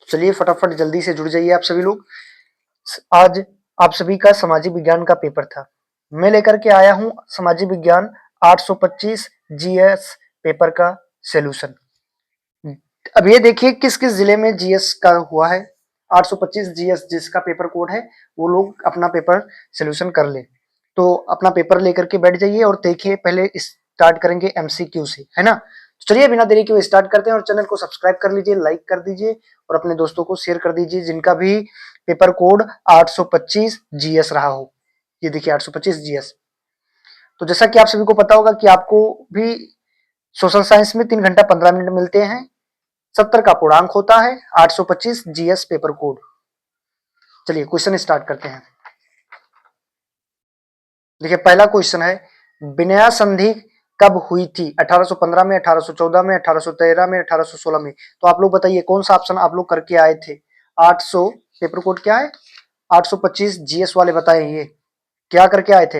चलिए फटाफट जल्दी से जुड़ जाइए आप सभी लोग। आज आप सभी का सामाजिक विज्ञान का पेपर था। मैं लेकर के आया हूं सामाजिक विज्ञान 825 जीएस पेपर का सॉल्यूशन। अब ये देखिए किस किस जिले में जीएस का हुआ है। 825 जीएस जिसका पेपर कोड है वो लोग अपना पेपर सॉल्यूशन कर ले। तो अपना पेपर लेकर के बैठ जाइए और देखिए पहले स्टार्ट करेंगे एमसीक्यू से, है ना। तो चलिए बिना देरी के स्टार्ट करते हैं और चैनल को सब्सक्राइब कर लीजिए, लाइक कर दीजिए और अपने दोस्तों को शेयर कर दीजिए जिनका भी पेपर कोड 825 जीएस रहा हो। ये देखिए 825 जीएस। तो जैसा कि आप सभी को पता होगा कि आपको भी सोशल साइंस में 3 घंटा 15 मिनट मिलते हैं। 70 का पूर्णांक होता है 825 जीएस पेपर कोड। चलिए क्वेश्चन स्टार्ट करते हैं। देखिए पहला क्वेश्चन है, विनया संधि कब हुई थी? 1815 में, 1814 में, 1813 में, 1816 में। तो आप लोग बताइए कौन सा ऑप्शन आप लोग करके आए थे। 800 पेपर कोड क्या है? 825 जीएस वाले बताएं ये क्या करके आए थे।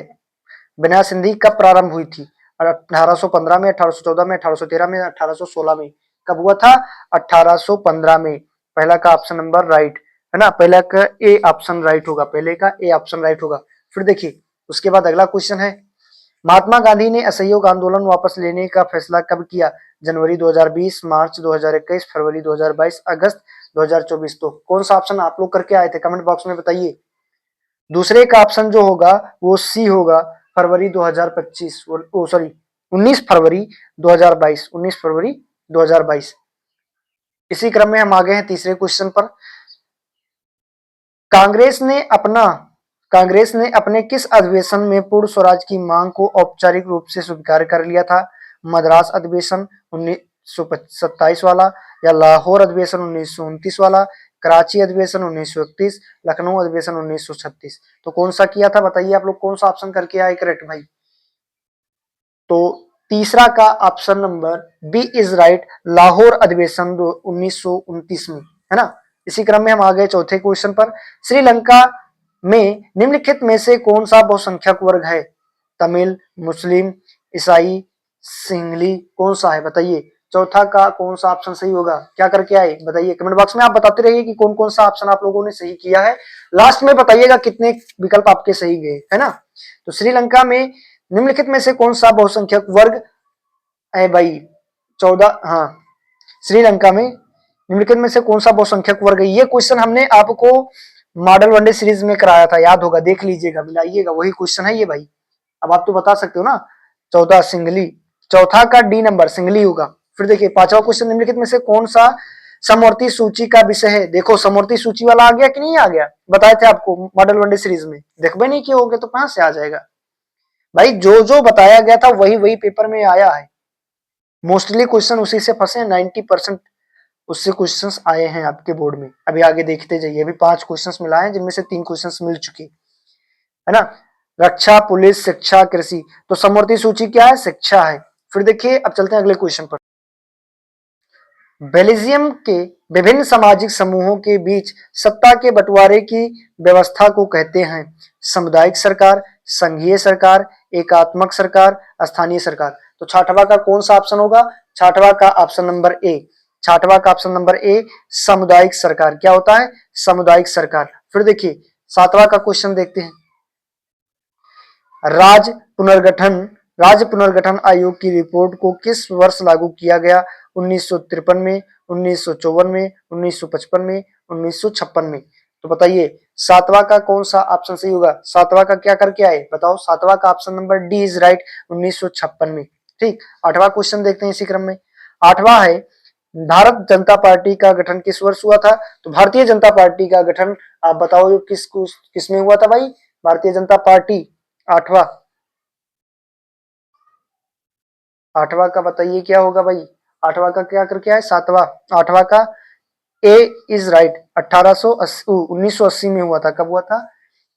विनया संधि कब प्रारंभ हुई थी? 1815 में, 1814 में, 1813 में, 1816 में। कब हुआ था? 1815 में। पहला का ऑप्शन नंबर राइट है ना, पहला का ए ऑप्शन राइट होगा, पहले का ए ऑप्शन राइट होगा। फिर देखिए उसके बाद अगला क्वेश्चन है, महात्मा गांधी ने असहयोग आंदोलन वापस लेने का फैसला कब किया? जनवरी 2020, मार्च 2021, फरवरी 2022, अगस्त 2024। तो कौन सा ऑप्शन आप लोग करके आए थे कमेंट बॉक्स में बताइए। दूसरे का ऑप्शन जो होगा वो सी होगा, फरवरी 2025, ओ सॉरी 19 फरवरी 2022, 19 फरवरी 2022। इसी क्रम में हम आ गए हैं तीसरे क्वेश्चन पर। कांग्रेस ने अपना कांग्रेस ने अपने किस अधिवेशन में पूर्ण स्वराज की मांग को औपचारिक रूप से स्वीकार कर लिया था? मद्रास अधिवेशन 1927 वाला, या लाहौर अधिवेशन 1929 वाला, कराची अधिवेशन 1931, लखनऊ अधिवेशन 1936। तो कौन सा किया था बताइए आप लोग, कौन सा ऑप्शन करके आए करेक्ट भाई। तो तीसरा का option number B is right, Lahore अधिवेशन 1929 में, है ना। इसी क्रम में हम आ गए चौथे क्वेश्चन पर। श्रीलंका में निम्नलिखित में से कौन सा बहुसंख्यक वर्ग है? तमिल, मुस्लिम, ईसाई, सिंहली, कौन सा है बताइए। चौथा का कौन सा ऑप्शन सही होगा, क्या करके आए बताइए। कमेंट बॉक्स में आप बताते रहिए कि कौन कौन सा ऑप्शन आप लोगों ने सही किया है। लास्ट में बताइएगा कितने विकल्प आपके सही गए, है ना। तो श्रीलंका में निम्नलिखित में से कौन सा बहुसंख्यक वर्ग है भाई? 14, हाँ, श्रीलंका में निम्नलिखित में से कौन सा बहुसंख्यक वर्ग है? ये क्वेश्चन हमने आपको मॉडल वनडे सीरीज में कराया था, याद होगा, देख लीजिएगा, मिलाइएगा, वही क्वेश्चन है ये भाई। अब आप तो बता सकते हो ना। 14 सिंगली, चौथा का डी नंबर सिंगली होगा। फिर देखिए पांचवा क्वेश्चन, निम्नलिखित में से कौन सा समवर्ती सूची का विषय है? देखो समवर्ती सूची वाला आ गया कि नहीं आ गया, बताए थे आपको मॉडल वनडे सीरीज में, देखबे नहीं किए होगे तो कहां से आ जाएगा भाई। जो जो बताया गया था वही वही पेपर में आया है। मोस्टली क्वेश्चन उसी से फंसे, 90% उससे क्वेश्चंस आए हैं आपके बोर्ड में। अभी आगे देखते जाइए, अभी 5 क्वेश्चंस मिला है जिनमें से 3 क्वेश्चंस मिल चुके, है ना। रक्षा, पुलिस, शिक्षा, कृषि। तो समवर्ती सूची क्या है? शिक्षा है। फिर देखिए अब चलते हैं अगले क्वेश्चन पर। बेल्जियम के विभिन्न सामाजिक समूहों के बीच सत्ता के बंटवारे की व्यवस्था को कहते हैं सामुदायिक सरकार, संघीय सरकार, एकात्मक सरकार, स्थानीय सरकार। तो छठवा का कौन सा ऑप्शन होगा? छठवा का ऑप्शन नंबर ए, छठवा का ऑप्शन नंबर ए, सामुदायिक सरकार। क्या होता है? सामुदायिक सरकार। फिर देखिए सातवां का क्वेश्चन देखते हैं। राज्य पुनर्गठन राज्य पुनर्गठन आयोग की रिपोर्ट को किस वर्ष लागू किया गया? 1953 में, 1954 में, 1955 में, 1956 में। तो बताइए सातवां का कौन सा ऑप्शन सही होगा? सातवां का क्या करके आए बताओ। सातवां का option number D is right, 1956 में। ठीक, आठवां क्वेश्चन देखते हैं इसी क्रम में। आठवां है, भारत जनता पार्टी का गठन किस वर्ष हुआ था? तो भारतीय जनता पार्टी का गठन आप बताओ किसमें हुआ था भाई? भारतीय जनता पार्टी। आठवां, आठवां का बताइए क्या होगा भाई। आठवां का क्या करके आए? सातवां। आठवां का ए इज राइट, 1980 में हुआ था। कब हुआ था?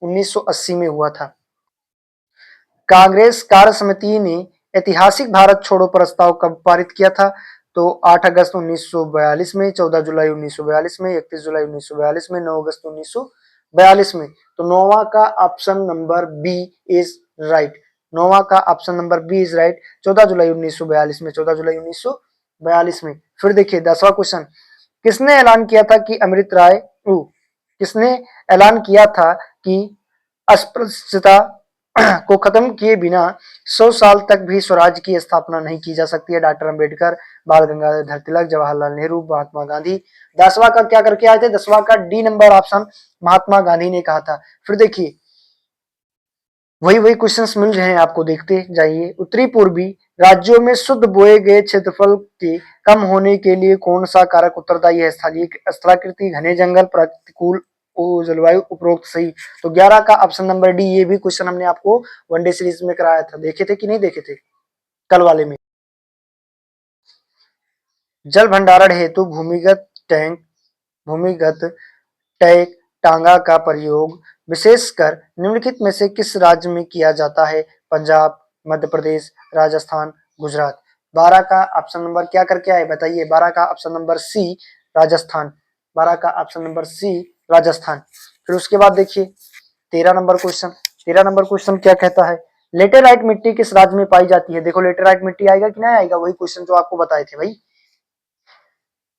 1980 में हुआ था। कांग्रेस कार्य समिति ने ऐतिहासिक भारत छोड़ो प्रस्ताव कब पारित किया था? तो 8 अगस्त 1942 में, 14 जुलाई 1942 में, 31 जुलाई 1942 में, 9 अगस्त 1942 में। तो नौवां का option number B is right, नौवां का option number B is right, 14 जुलाई 1942 में, 14 जुलाई 1942 में। फिर देखिए 10वां क्वेश्चन, किसने ऐलान किया था कि अमृत राय किसने ऐलान किया था कि अस्पृश्यता को खत्म किए बिना 100 साल तक भी स्वराज की स्थापना नहीं की जा सकती है? डॉक्टर अंबेडकर, बाल गंगाधर तिलक, जवाहरलाल नेहरू, महात्मा गांधी। 10वां का क्या करके आए थे? 10वां का D number option Mahatma Gandhi ने कहा था। फिर देखिए वही वही क्वेश्चंस मिल रहे हैं आपको, देखते जाइए। उत्तरी पूर्वी राज्यों में शुद्ध बोए गए क्षेत्रफल के कम होने के लिए कौन सा कारक उत्तरदायी है? स्थलाकृति, घने जंगल, प्रतिकूल जलवायु, उपरोक्त सही। तो 11 का ऑप्शन नंबर डी। ये भी क्वेश्चन हमने आपको वनडे सीरीज में कराया था, देखे थे कि नहीं देखे थे कल वाले में? जल भंडारण हेतु भूमिगत टैंक टांगा का प्रयोग विशेषकर निम्नलिखित में से किस राज्य में किया जाता है? पंजाब, मध्य प्रदेश, राजस्थान, गुजरात। 12 का ऑप्शन नंबर क्या करके आए बताइए? 12 का ऑप्शन नंबर सी राजस्थान। 12 का ऑप्शन नंबर सी राजस्थान। फिर उसके बाद देखिए 13 नंबर क्वेश्चन। 13 नंबर क्वेश्चन क्या कहता है? लेटेराइट मिट्टी किस राज्य में पाई जाती है? देखो लेटेराइट मिट्टी आएगा कि नहीं आएगा? वही क्वेश्चन जो आपको बताए थे भाई।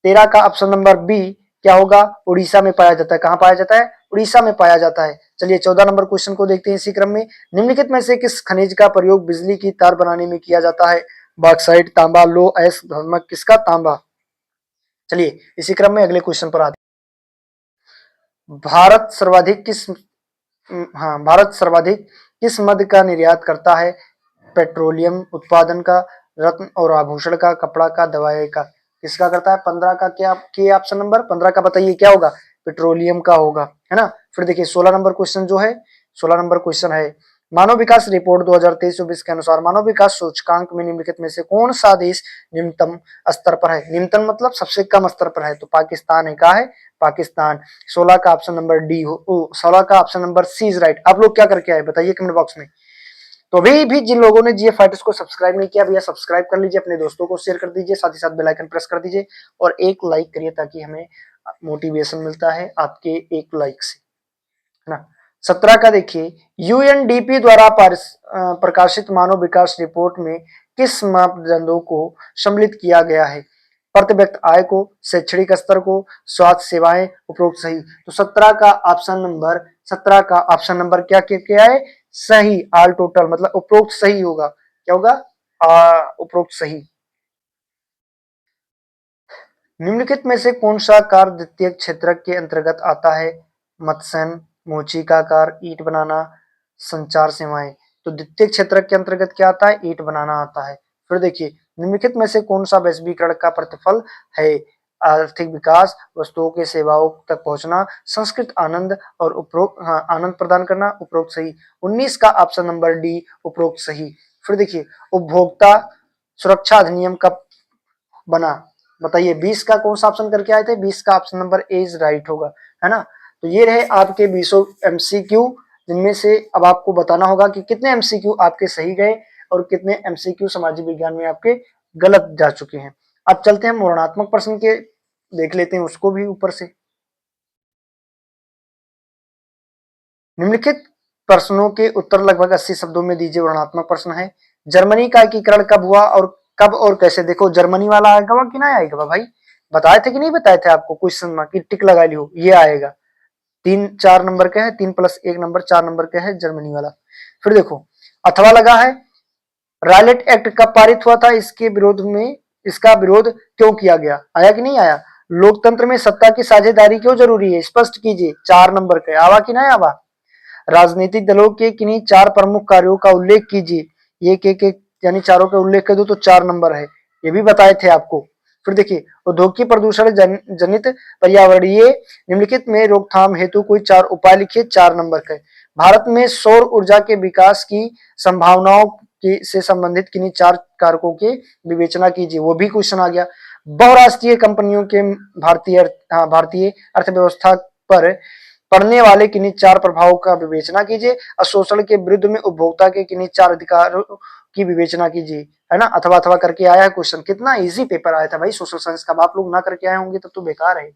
13 का ऑप्शन नंबर बी क्या होगा? उड़ीसा में पाया जाता है। कहां पाया जाता है? उड़ीसा में पाया जाता है। चलिए 14 नंबर क्वेश्चन को देखते हैं इसी क्रम में। निम्नलिखित में से किस खनिज का प्रयोग बिजली की तार बनाने में किया जाता है? बॉक्साइट, तांबा, लो एस धर्मक, किसका? तांबा। चलिए इसी क्रम में अगले क्वेश्चन पर आते हैं। भारत सर्वाधिक किस मद का निर्यात करता है? पेट्रोलियम उत्पादन का, रत्न और आभूषण का, कपड़ा का, दवाई का। किसका करता है? 15 का क्या ऑप्शन नंबर 15 का बताइए क्या होगा? पेट्रोलियम का होगा, है ना। फिर देखिए 16 नंबर क्वेश्चन जो है, 16 नंबर क्वेश्चन है मानव विकास रिपोर्ट 2023-24 के अनुसार मानव विकास सूचकांक में निम्नलिखित में से कौन सा देश निम्नतम स्तर पर है? निम्नतम मतलब सबसे कम स्तर पर है, तो पाकिस्तान है। कहा है? पाकिस्तान। 16 का ऑप्शन नंबर डी हो, 16 का option number C is right. आप लोग क्या करके आए बताइए कमेंट बॉक्स में। तो अभी भी जिन लोगों ने जीएफ फाइटर्स को सब्सक्राइब नहीं किया भैया सब्सक्राइब कर लीजिए, अपने दोस्तों को शेयर कर दीजिए, साथ ही साथ बेल आइकन प्रेस कर दीजिए और एक लाइक करिए ताकि हमें मोटिवेशन मिलता है आपके एक लाइक से, है ना। 17 का देखिए यूएनडीपी द्वारा प्रकाशित मानव विकास रिपोर्ट में किस मापदंडों को सम्मिलित किया गया है? प्रति व्यक्ति आय को, शैक्षणिक स्तर को, स्वास्थ्य सेवाएं, उपरोक्त सही। तो 17 का ऑप्शन नंबर 17 का ऑप्शन नंबर क्या है? सही। ऑल टोटल मतलब उपरोक्त सही होगा। क्या होगा? उपरोक्त सही। निम्नलिखित में से कौन सा कार्य द्वितीय क्षेत्र के अंतर्गत आता है? मत्स्य, मोची का कार्य, ईंट बनाना, संचार सेवाएं। तो द्वितीय क्षेत्र के अंतर्गत क्या आता है? ईंट बनाना आता है। फिर देखिए निम्नलिखित में से कौन सा वैश्वीकरण का प्रतिफल है? आर्थिक विकास, वस्तुओं के सेवाओं तक पहुंचना, संस्कृत आनंद और उपरोक्त आनंद प्रदान करना, उपरोक्त सही। 19 का ऑप्शन नंबर डी उपरोक्त सही। फिर देखिए उपभोक्ता सुरक्षा अधिनियम कब बना? बताइए 20 का कौन सा ऑप्शन करके आए थे? 20 का option number A is right होगा, है ना। तो ये रहे आपके 20 एमसीक्यू, जिनमें से अब आपको बताना होगा कि कितने एमसीक्यू आपके सही गए और कितने एमसीक्यू सामाजिक विज्ञान में आपके गलत जा चुके हैं। अब चलते हैं वर्णनात्मक प्रश्न के, देख लेते हैं उसको भी ऊपर से। निम्नलिखित प्रश्नों के उत्तर लगभग 80 शब्दों में दीजिए। वर्णनात्मक प्रश्न है जर्मनी का एकीकरण कब हुआ और कब और कैसे? देखो जर्मनी वाला आएगा कि ना आएगा भाई? बताए थे कि नहीं बताए थे आपको? क्वेश्चन में कि टिक लगा लियो, ये आएगा। 3 4 नंबर का है, 3+1 नंबर 4 नंबर का है जर्मनी वाला। फिर देखो अथवा लगा है रॉयलेट एक्ट कब पारित हुआ था? इसके विरोध में, इसका विरोध क्यों किया गया? आया कि नहीं आया? लोकतंत्र में सत्ता की साझेदारी क्यों जरूरी है? स्पष्ट कीजिए। 4 नंबर का आवा कि नहीं आवा? राजनीतिक दलों के किन्हीं 4 प्रमुख कार्यों का उल्लेख कीजिए। ये के यानी चारों का उल्लेख कर दो तो 4 नंबर है, ये भी बताए थे आपको। फिर देखिए उद्योग की प्रदूषण जनित पर्यावरणीय निम्नलिखित में रोकथाम हेतु कोई 4 उपाय लिखिए। 4 नंबर का। भारत में सौर ऊर्जा के विकास की संभावनाओं की से संबंधित किन्हीं 4 कारकों की विवेचना कीजिए। वो भी क्वेश्चन आ गया। बहुराष्ट्रीय कंपनियों के भारतीय अर्थव्यवस्था पर पड़ने वाले किन्हीं 4 प्रभावों का विवेचना कीजिए और शोषण के विरुद्ध में उपभोक्ता के किन्हीं 4 अधिकारों की विवेचना कीजिए, है ना। अथवा अथवा करके आया है क्वेश्चन। कितना इजी पेपर आया था भाई सोशल साइंस का। आप लोग ना करके आए होंगे तब तो बेकार है।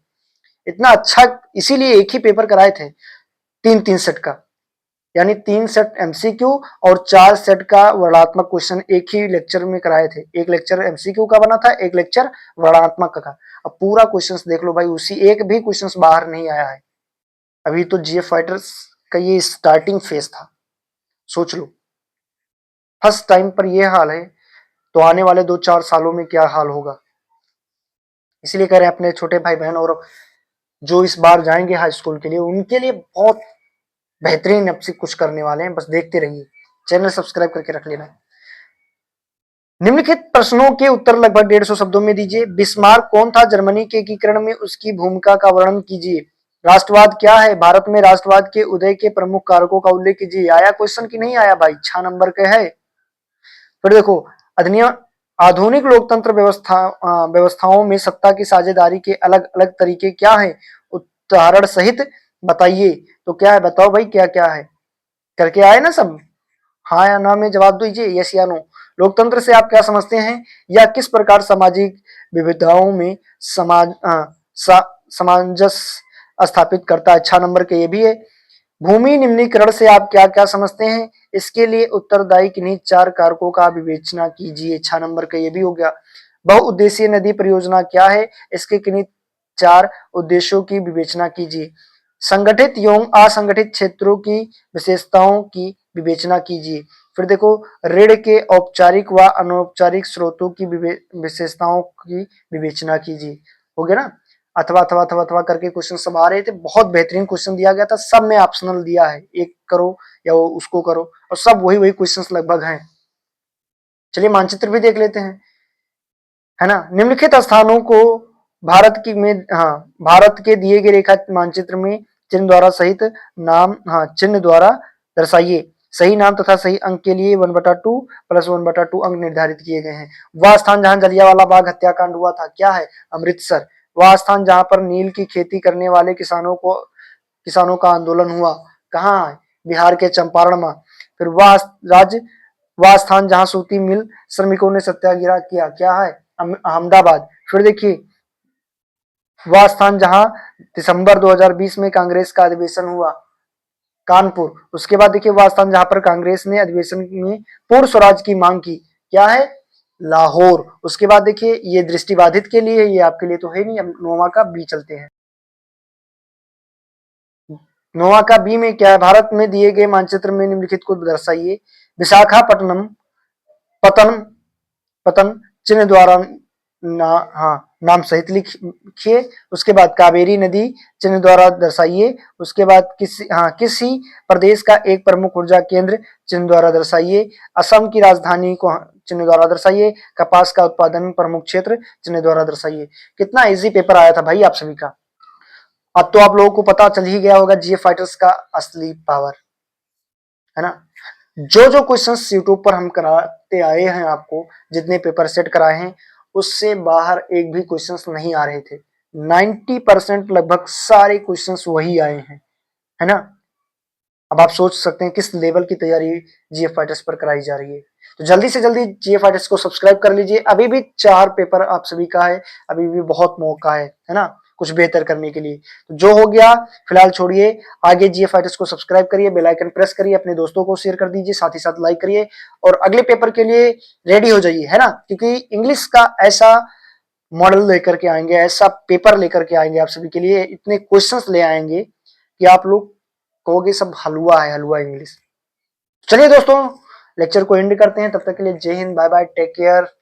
इतना अच्छा इसीलिए एक ही पेपर कराए थे 3 3 सेट का। यानी 3 सेट एमसीक्यू और 4 सेट का वर्णनात्मक क्वेश्चन एक ही लेक्चर में कराए थे। एक लेक्चर एमसीक्यू का बना था, एक लेक्चर वर्णनात्मक का। अब पूरा क्वेश्चन देख लो भाई, उसी एक भी क्वेश्चन बाहर नहीं आया है। अभी तो जीएफ फाइटर्स का ये स्टार्टिंग फेज था, सोच लो फर्स्ट टाइम पर ये हाल है, तो आने वाले 2-4 सालों में क्या हाल होगा। इसलिए कह रहे हैं अपने छोटे भाई बहन और जो इस बार जाएंगे हाई स्कूल के लिए, उनके लिए बहुत बेहतरीन अब से कुछ करने वाले हैं। बस देखते रहिए, चैनल सब्सक्राइब करके रख लेना। निम्नलिखित प्रश्नों के उत्तर लगभग 150 शब्दों में दीजिए। बिस्मार्क कौन था? जर्मनी के एकीकरण में उसकी भूमिका का वर्णन कीजिए। राष्ट्रवाद क्या है? भारत में राष्ट्रवाद के उदय के प्रमुख कारकों का उल्लेख कीजिए। आया क्वेश्चन की नहीं आया भाई? 6 नंबर के है। फिर देखो, अधिनियम आधुनिक लोकतंत्र व्यवस्थाओं में सत्ता की साझेदारी के अलग अलग तरीके क्या है? उदाहरण सहित बताइए। तो क्या है बताओ भाई, क्या क्या है? करके आए ना सब? हाँ या ना में जवाब दीजिए, यस या नो। लोकतंत्र से आप क्या समझते हैं? या किस प्रकार सामाजिक विविधताओं में सामंजस्य स्थापित करता है? 6 नंबर के ये भी है। भूमि निम्नीकरण से आप क्या क्या समझते हैं? इसके लिए उत्तरदायी किन्हीं 4 कारकों का विवेचना कीजिए। 6 नंबर का ये भी हो गया। बहुउद्देशीय नदी परियोजना क्या है? इसके किन्हीं 4 उद्देश्यों की विवेचना कीजिए। संगठित एवं असंगठित क्षेत्रों की विशेषताओं की विवेचना कीजिए। फिर देखो, ऋण के औपचारिक व अनौपचारिक स्रोतों की विशेषताओं की विवेचना कीजिए। हो गया ना? अथवा करके क्वेश्चन सब आ रहे थे। बहुत बेहतरीन क्वेश्चन दिया गया था, सब में ऑप्शनल दिया है, एक करो या वो उसको करो, और सब वही वही क्वेश्चंस लगभग हैं। चलिए मानचित्र भी देख लेते हैं, है ना। निम्नलिखित स्थानों को भारत के दिए गए रेखा मानचित्र में चिन्ह द्वारा सहित नाम चिन्ह द्वारा दर्शाइए। सही नाम तथा सही अंक के लिए 1/2 + 1/2 अंक निर्धारित किए गए हैं। वह स्थान जहां जलियांवाला बाग हत्याकांड हुआ था क्या है? अमृतसर। वह स्थान जहां पर नील की खेती करने वाले किसानों का आंदोलन हुआ, कहाँ है? बिहार के चंपारण में। फिर वह स्थान जहां सूती मिल श्रमिकों ने सत्याग्रह किया, क्या है? अहमदाबाद। फिर देखिए, वह स्थान जहां दिसंबर 2020 में कांग्रेस का अधिवेशन हुआ, कानपुर। उसके बाद देखिए, वह स्थान जहां पर कांग्रेस ने अधिवेशन में पूर्ण स्वराज की मांग की, क्या है? लाहौर। उसके बाद देखिए, ये दृष्टिबाधित के लिए, ये आपके लिए तो है नहीं। हम नोवा का बी चलते हैं। नोवा का बी में क्या है? भारत में दिए गए मानचित्र में निम्नलिखित को दर्शाइए। विशाखापट्टनम पतन पतन चिन्ह द्वारा नाम सहित लिखिए। उसके बाद कावेरी नदी चिन्ह द्वारा दर्शाइए। उसके बाद किसी प्रदेश का एक प्रमुख ऊर्जा केंद्र चिन्ह द्वारा दर्शाइए। असम की राजधानी को चिन्ह द्वारा दर्शाइए। कपास का उत्पादन प्रमुख क्षेत्र चिन्ह द्वारा दर्शाइए। कितना इजी पेपर आया था भाई आप सभी का। अब तो आप लोगों को पता चल ही गया होगा जीएफ फाइटर्स का असली पावर, है ना। जो जो क्वेश्चंस यूट्यूब पर हम कराते आए हैं आपको, जितने पेपर सेट कराए हैं, उससे बाहर एक भी क्वेश्चंस नहीं आ रहे थे। 90% लगभग सारे क्वेश्चंस वही आए हैं, है ना। अब आप सोच सकते हैं किस लेवल की तैयारी जीएफ फाइटर्स पर कराई जा रही है। तो जल्दी से जल्दी जीएफ फाइटर्स को सब्सक्राइब कर लीजिए। अभी भी 4 पेपर आप सभी का है, अभी भी बहुत मौका है ना, कुछ बेहतर करने के लिए। तो जो हो गया फिलहाल छोड़िए, आगे जीएफ फाइटर्स को सब्सक्राइब करिए, बेल आइकन प्रेस करिए, अपने दोस्तों को शेयर कर दीजिए, साथ ही साथ लाइक करिए, और अगले पेपर के लिए रेडी हो जाइए, है ना। क्योंकि इंग्लिश का ऐसा मॉडल लेकर के आएंगे, ऐसा पेपर लेकर के आएंगे आप सभी के लिए, इतने क्वेश्चंस ले आएंगे कि आप लोग कहोगे सब हलवा है, हलवा इंग्लिश। चलिए दोस्तों, लेक्चर को एंड करते हैं। तब तक के लिए जय हिंद, बाय बाय, टेक केयर।